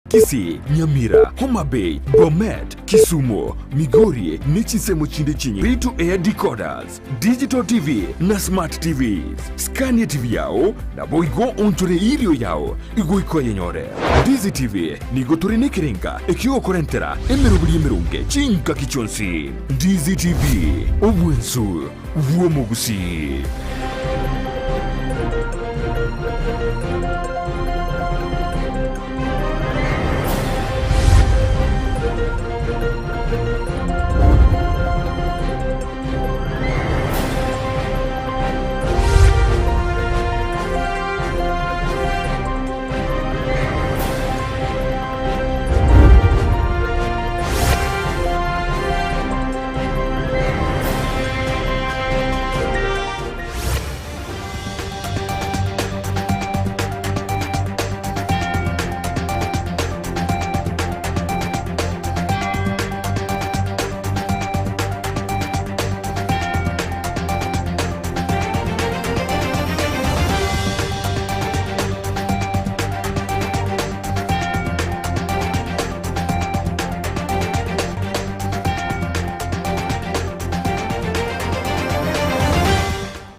Kisii, Nyamira, Homa Bay, Bomet, Kisumu, Migori, Nichisemo chinde chinyi, Ritu Air Decoders, Digital TV na Smart TVs. Scania TV yao na boigo ontore ilio yao, igo iko yenyore. Ndizi TV nigo turine kirenga, ekio korentera, emerubuli emerunge, chinka kichonsi. Ndizi TV, obwensu, uomogusi.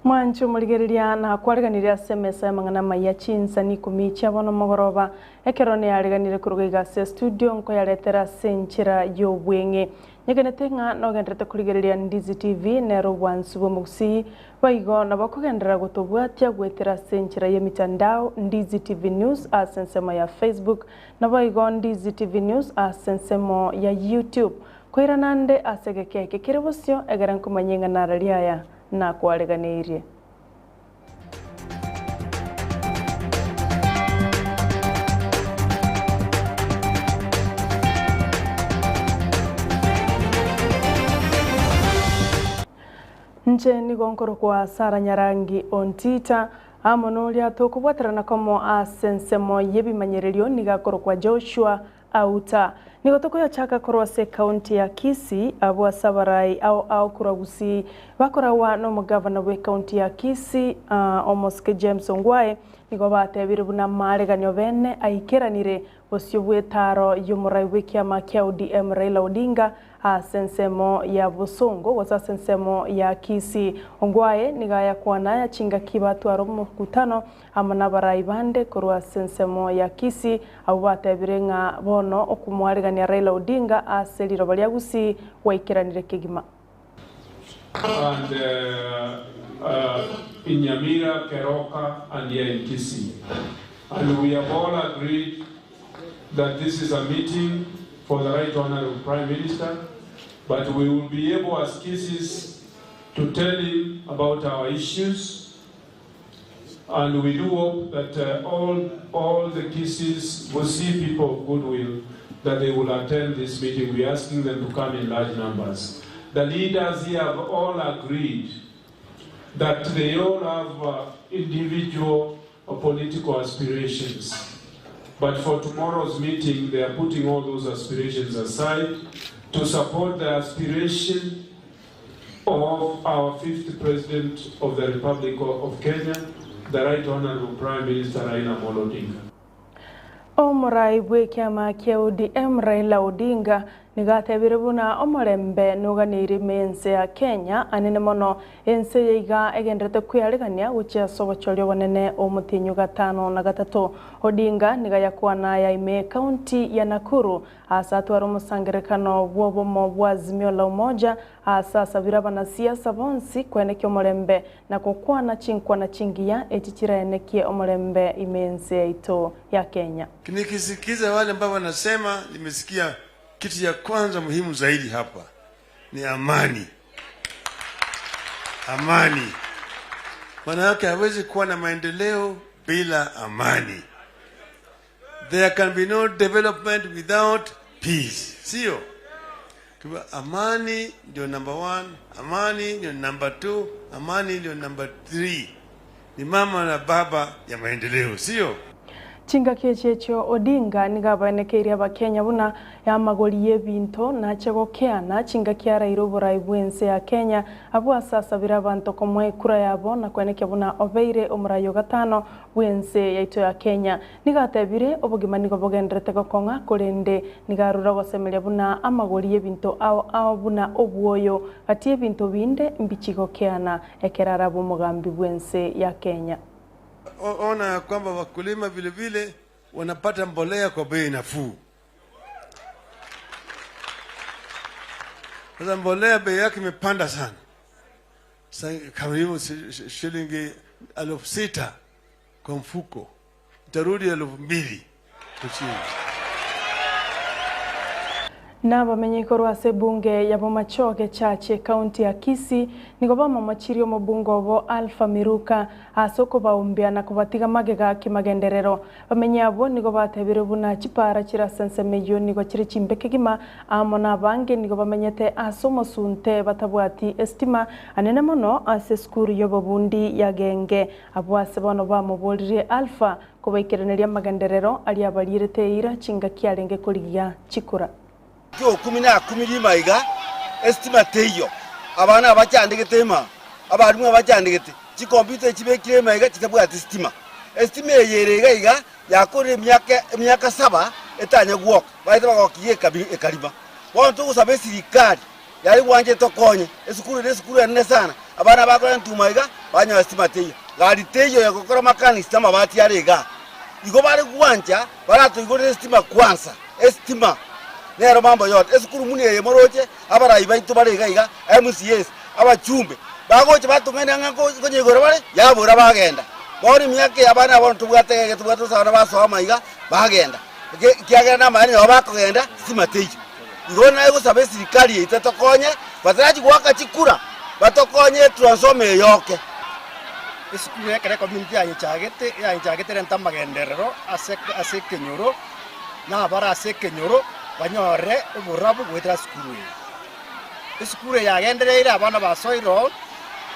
Mwancho muligereria na kwariganira SMS mangana Amayia Chinsa Ikomi chabono mogoroba ekerone yariganire kurugiga se studio nko yaletera senchira yo bwenge nyegenete nga nogendrete kuligereria Ndizi TV nero wansubo musi baigo na bakugendera gutobwatia gwetera senchira ye mitandao Ndizi TV News asensemo ya Facebook na baigo Ndizi TV News asensemo ya YouTube koiranande asegekeke kirebosyo egaran kumanyenga naraliaya na kwariganirie ncheni gonkoro kwa Sara Nyarangi Ontita amonolia tokubwaterana komo asensemo yebimanyererio nigakoro kwa Joshua Auta nigotoko ya chaka korose county ya Kisii abo sabarai au kuragusi bakorawa no mugavana we county ya Kisii Omoske James Ongwae nigo batebire buna mareganyo bene aikeranire bosyo bwetaro y'umurai w'ikiama kya ODM Raila Odinga asensemo ya Busongo wasa sensemo ya Kisii Ongwae nigaya kwana ya chinga kibatu aromo kutano amana barai bande korwa sensemo ya Kisii abo batebire nga bono okumwaregania Raila Odinga aseliro baliagusi waikeranire kigima and in Nyamira, Keroka, and here in Kisii. And we have all agreed that this is a meeting for the Right Honorable Prime Minister, but we will be able as Kisiis to tell him about our issues, and we do hope that all the Kisiis will see people of goodwill, that they will attend this meeting. We're asking them to come in large numbers. The leaders here have all agreed that they all have individual political aspirations. But for tomorrow's meeting, they are putting all those aspirations aside to support the aspiration of our 5th President of the Republic of Kenya, the Right Honorable Prime Minister Raila Odinga. Omurai bw'ekiama kya ODM Raila Odinga nigatebire buna omorembe nuganire mense ya Kenya anene mono ense yiga egendrete kwiaregania gucha sobochorio bonene omutinyu gatano na gatatu Odinga nigayakwana ya ime county ya Nakuru asatwara umusangerekano bwobomo bwazimio la umoja asasa birabana siasa bonsi kweneke omorembe na kokwana chinkwa na chingia echichira enekie omorembe imense ito ya Kenya. Nikisikiza wale ambao wanasema nimesikia kitu ya kwanza muhimu zaidi hapa ni amani. Amani. Maana yake hawezi kuwa na maendeleo bila amani. There can be no development without peace. Sio? Kwa amani ndio number 1, amani ndio number 2, amani ndio number 3. Ni mama na baba ya maendeleo, sio? Chinga checho Odinga nigabanekeire abakenya buna yamagoriye binto na chegokeana chinga kiara irobora ibwense ya Kenya abwa sasa bira abantu komwe kura yabo na kweneke buna obeire omurayo gatano bwense yaito ya Kenya nigatebire obugimani gobogendrete gokonga kurende nigarura gosemeria buna amagoriye binto ao buna obuoyo atie binto binde mbichigokeana ekerara bumugambi bwense ya Kenya. Ona kwamba wakulima vile vile wanapata mbolea kwa bei nafuu. Sasa mbolea bei yake imepanda sana. Sasa karibu shilingi 6,000 kwa mfuko. Itarudi 2,000 kuchini. Na bamenyikorwa se bunge yabo machoge chache kaunti ya Kisii nigoba mamachirio mabungo bo Alpha Miruka asoko baumbia na kubatiga magega kimagenderero bamenyabo nigoba tebire buna chipara chira sensemeyo nigo chiri chimbeke gima amona bange nigoba menyete asomo sunte batabwati estima anene mono ase skuru yobo bundi ya genge abwase bono bamubolire Alpha kubaikereneria magenderero ali abalirete ira chinga kiarenge kurigia chikura. Kyo 10 maiga estima teyo abana abachandegete ma abarimu abachandegete chi computer chibekire maiga chitabwa estima yerega iga yakore myaka 7 etanye guok baita bagokiye ekariba bonto gusabe sirikali yari wanje tokonye esukuru ene sana abana bakora ntumaiga banya estima teyo gari teyo yakokora makani stima bati yarega igo bari gwanja barato igore estima kwanza estima nero mambo yote esukuru muni ye moroche abara ibaitu barega iga MCS abachumbe bagoche batungene ngako konyegora bare yabura bagenda bori myake abana abantu tubwate sana basoma iga bagenda kiagenda mani abakogenda simatejo igona ego sabe sirikali itatokonye bataraji gwaka chikura batokonye transforme yoke esukuru yakare community yanchagete renta magenderero ase kenyoro na bara ase kenyoro banyore uburabu gwetera skuru yagendereire abana basoiro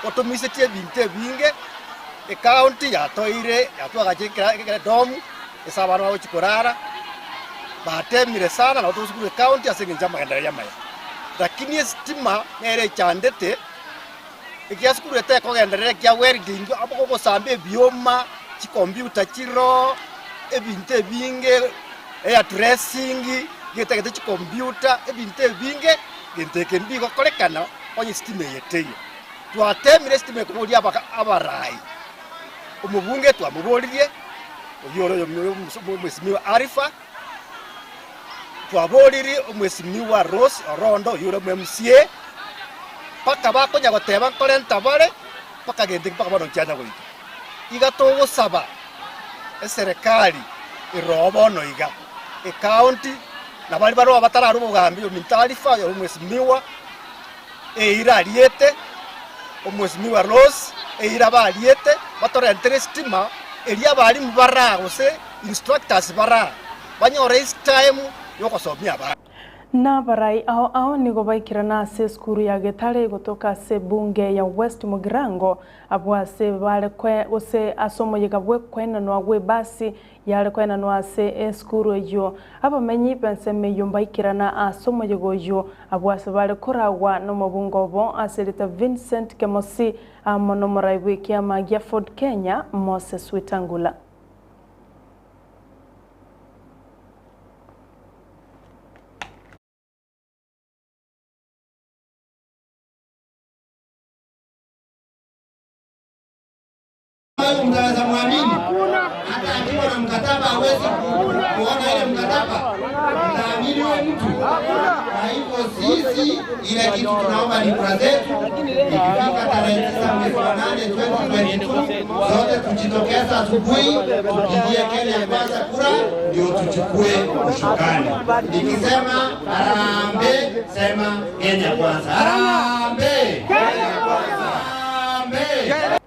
otumisetie binte binge e county yatoire yatwaga chikira domu esabana babo chikorara batemire sana na otuskuru county asengenja magenderera yamaya lakini estima nere chandete ikia skuru ete kogenderera kia welding aboko gosambe bioma chi computer chiro ebinte binge dressing gete chi computer ebinte binge genteke mbigo kolekana onye stime yeteyo twatemire stime kumuri abarai umubunge twamubolirie oyoro umwesimiwa Arifa twaboliri umwesimiwa Rose Orondo yoro MCA paka bakonya goteba kolenta bare paka genteke paka bono cyana goito igatogo saba eserikali irobono iga e county na bali baro abatararu mugambi mintarifa yo mwesimiwa eira aliete omwesimiwa Rose eira baliete batore interestima elia bali mubara gose instructors bara banyore time yoko somia bara na barai ao nigo baikirana ase skuru ya Getare gotoka se bunge ya West Mugirango abwa se bale kwe ose asomo yegabwe kwena no agwe basi yale kwena no ase skuru yo abamenyi penseme yombaikirana asomo yegoyo abwa se bale koragwa no mabungo bo aselita Vincent Kemosi amono moraiwe kiama Gifford Kenya Moses Wetangula. Mnaweza muamini hata akiwa na mkataba hawezi kuona ile mkataba, naamini wewe mtu. Kwa hivyo sisi ile kitu tunaomba ni kura zetu, ikifika tarehe 9 mwezi wa 8 2022 zote tujitokeza asubuhi tukiingia Kenya kwanza kura ndio tuchukue ushukani. Nikisema harambee, sema Kenya kwanza. Harambee, Kenya kwanza. Harambee.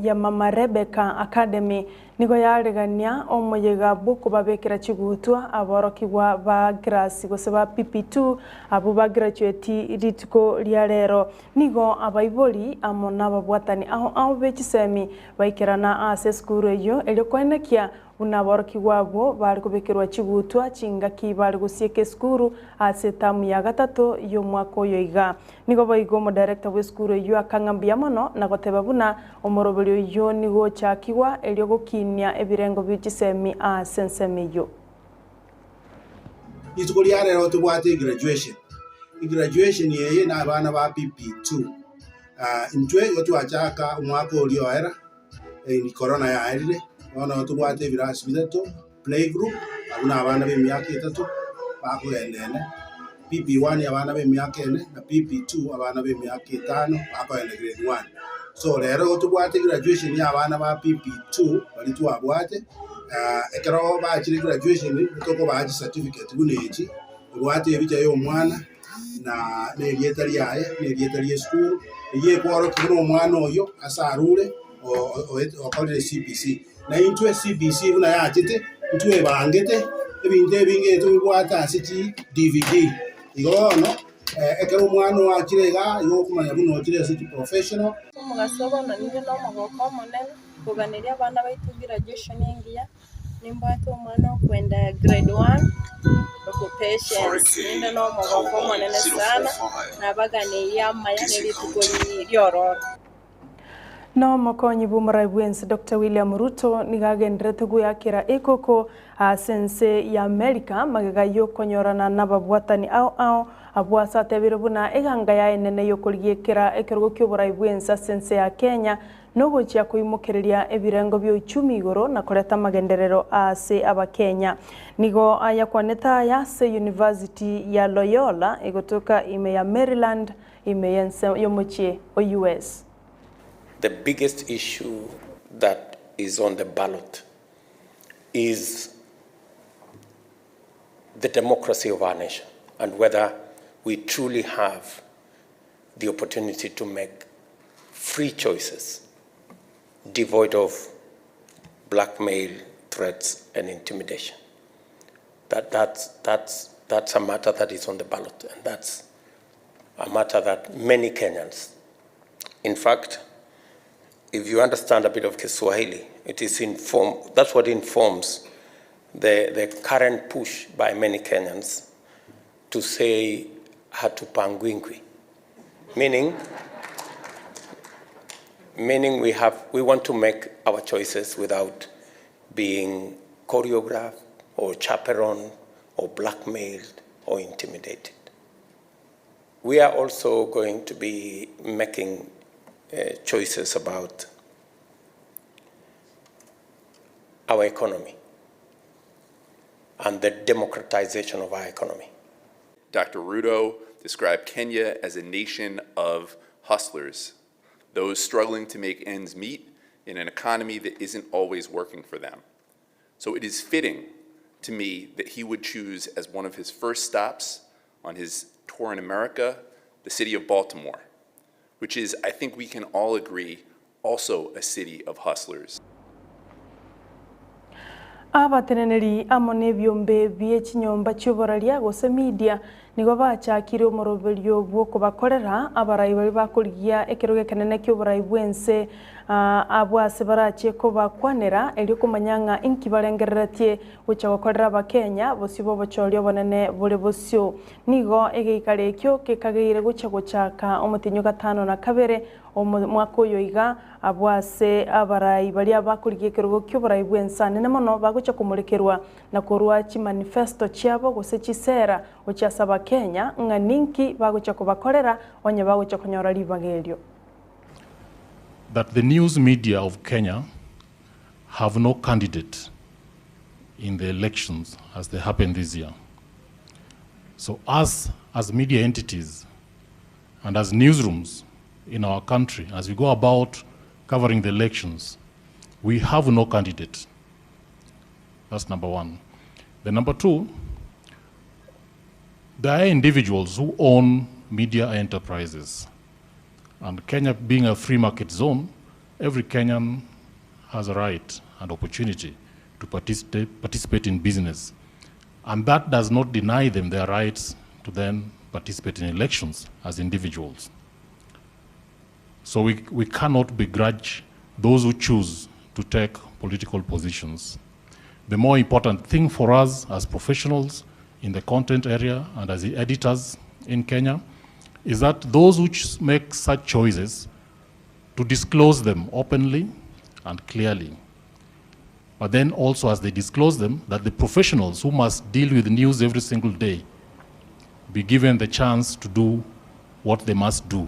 Ya Mama Rebecca Academy nigo yaregania omuyega buko babekera chigutwa aborokigwa ba grasi gose ba PP2 abo ba graduate ritiko lya rero nigo abaiboli amona babwatani aho bechisemi baikirana ase skuru yo elyo kwenekia buna boroki gwabo bari kubekirwa chibutwa chingaki bari gusieke skuru ase tamu ya gatatu y'omwaka oyo iga nigo boigo mo director we skuru yo akangambia mono na goteba buna omoroberi yo nigo chakigwa elio gokinia ebirengo by'ichisemi asensemi yo Itukuli rero tubwate graduation yeye na abana ba PP2 intwe yotwachaka umwaka ulio era ni corona ya airire ona tubwate birasi bitatu playgroup abuna abana b'emyaka 3 bakogendene PP1 abana b'emyaka 4 na PP2 abana b'emyaka 5 bakogendene grade 1 so rero tubwate graduation ya abana ba PP2 bali twabwate ekero bakiri graduation toko baji certificate buneji ubwate ebija yo mwana na nerieta lyaye nerieta lye school iye kwaro kiro omwana oyo asarure o kore CBC na intwe CBC buna yachite ntwe bangete ebintu ebinge tubwata asiti DVD igono ekero omwana wakirega yo kumanya buno kire city professional mugasobo na nibe no magoko monene kuganiria abana baitu graduation ingia nimbate omwana kwenda grade 1 occupations ninde no magoko monene sana na baganiria Amayia nelitugoli lyororo no mokonyi bumrai bwensi Dr. William Ruto nigagendrete guyakira ikoko sense ya America magega yo konyorana nababwatani ao abwasa tebire buna eganga ya enene yo kuligekera ekerugo ky'oburai bwensa sense ya Kenya nogo chia kuimukereria ebirengo byo 10 igoro na koleta magenderero ase abakenya nigo aya kwaneta ya se University ya Loyola egotoka ime ya Maryland ime yense yomochie o US. The biggest issue that is on the ballot is the democracy of our nation and whether we truly have the opportunity to make free choices devoid of blackmail, threats, and intimidation. That's a matter that is on the ballot, and that's a matter that many Kenyans, in fact, if you understand a bit of Kiswahili, that's what informs the current push by many Kenyans to say hatupangwingwi, meaning we want to make our choices without being choreographed or chaperoned or blackmailed or intimidated. We are also going to be making choices about our economy and the democratization of our economy. Dr. Ruto described Kenya as a nation of hustlers, those struggling to make ends meet in an economy that isn't always working for them. So it is fitting to me that he would choose as one of his first stops on his tour in America, the city of Baltimore, which is, I think we can all agree, also a city of hustlers. Abateneneri amone byombe byechinyomba cy'oboraria gose media nigo bachakire omoroberio bwo kubakorera abarai bari bakurigia ekiroge kanene cy'oborai bwense abwase barachie ko bakwanera elio kumanyanga inki barengereretie ucha gukorera abakenya bosibo bochorio bonene buri bosio nigo egeikare kyo kekageire guchaka omutinyo gatano na kabere omwaka oyo iga abwase abarai bari abakurigia ekirogo cy'oborai bwensa nene mono bagucha kumurekerwa na korwa chi manifesto cyabo gose chisera ucyasaba Kenya nganinki bagucha kubakorera onye bagucha kunyora libagelio. That the news media of Kenya have no candidate in the elections as they happened this year. So us as media entities and as newsrooms in our country, as we go about covering the elections, we have no candidate. That's number one. Then number two, there are individuals who own media enterprises. And Kenya being a free market zone, every Kenyan has a right and opportunity to participate in business. And that does not deny them their rights to then participate in elections as individuals. So we cannot begrudge those who choose to take political positions. the more important thing for us as professionals in the content area and as the editors in Kenya is that those which make such choices to disclose them openly and clearly. But then also as they disclose them, that the professionals who must deal with news every single day be given the chance to do what they must do.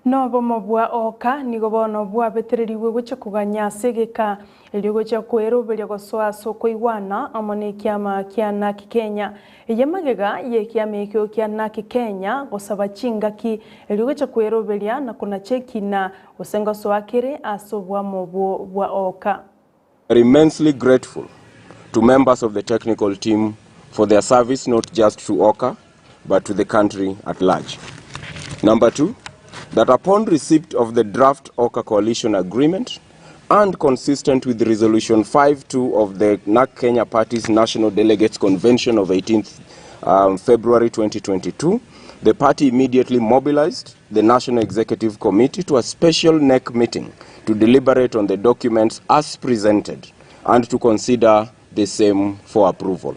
No bomo bwa oka nigo bono bwa betereriwe gocha kuganya segeka elio gocha kweroberia gosoa soko iwana amone kiama kia NARC Kenya yemagega ye kiama ekyo kia NARC Kenya gosaba chingaki elio gocha kweroberia na kuna cheki na osenga soakere asobwa mobo bwa oka. We are immensely grateful to members of the technical team for their service not just to OCA but to the country at large. Number 2, that upon receipt of the draft OCA coalition agreement and consistent with Resolution 5.2 of the NARC Kenya Party's National Delegates Convention of 18th February 2022, the party immediately mobilized the National Executive Committee to a special NEC meeting to deliberate on the documents as presented and to consider the same for approval.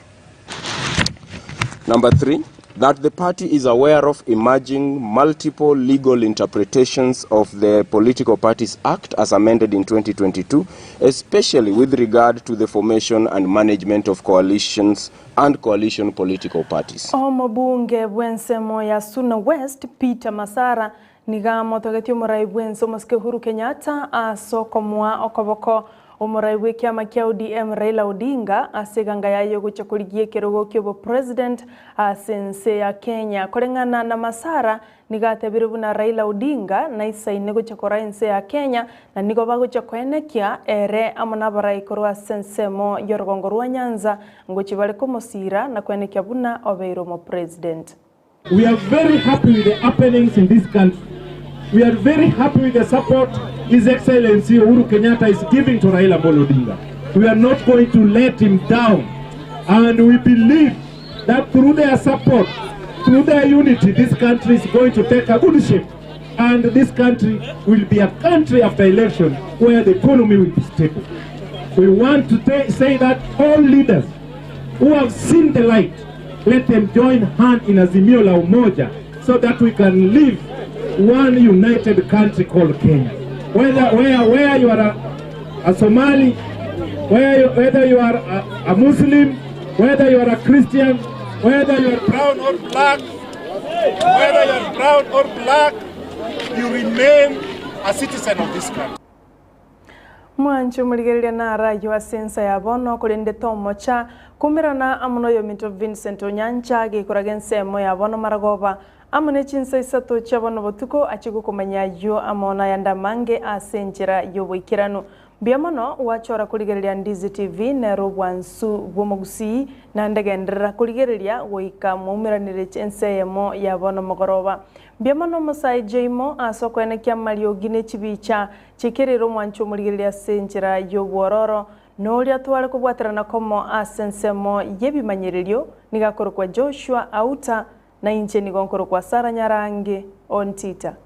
Number 3, that the party is aware of emerging multiple legal interpretations of the Political Parties Act as amended in 2022, especially with regard to the formation and management of coalitions and coalition political parties. Omobunge bwensemo ya Suna West Peter Masara niga motogetio murai bwenso maske Uhuru Kenyatta asokomwa okoboko omuraiwe kiama kia ODM Raila Odinga aseganga yayo gucha kurigie kirogo kyobo president asense ya Kenya korengana na Masara nigatebirubu na Raila Odinga na isaine gucha korainse ya Kenya na nigo bagucha kwenekia ere amana barai korwa sensemo yorgongo rwa Nyanza ngochi bale komosira na kwenekia buna obeiro mo president. We are very happy with the happenings in this country. We are very happy with the support His Excellency Uhuru Kenyatta is giving to Raila Odinga. We are not going to let him down. And we believe that through their support, through their unity, this country is going to take a good shape. And this country will be a country after election where the economy will be stable. We want to say that all leaders who have seen the light, let them join hand in Azimio la Umoja so that we can live one united country called Kenya. Where you are a Somali, whether you are a Muslim, whether you are a Christian, whether you are brown or black, you remain a citizen of this country. Mwancho muligereria na rayo wa sensa ya bono kulende tomocha kumirana amuno yo Minto Vincent Onyancha gikuragense mo ya bono maragoba amune Chinsa Isato chabono botuko achigo kumanya yo amona yanda mange asenjira yo wikiranu biamono wachora kuligereria Ndizi TV na robwansu bomogusi na ndagendera kuligereria woika mumiranire Chinsa mo ya bono mogoroba biamono Masai Jaimo asokwene kya Mario Gine chibicha chikerero mwancho muligereria senjira yo bororo noli atwale kubwaterana komo asensemo yebimanyererio nigakoro kwa Joshua Auta na inche nigonkoro kwa Nyarangi Ontita.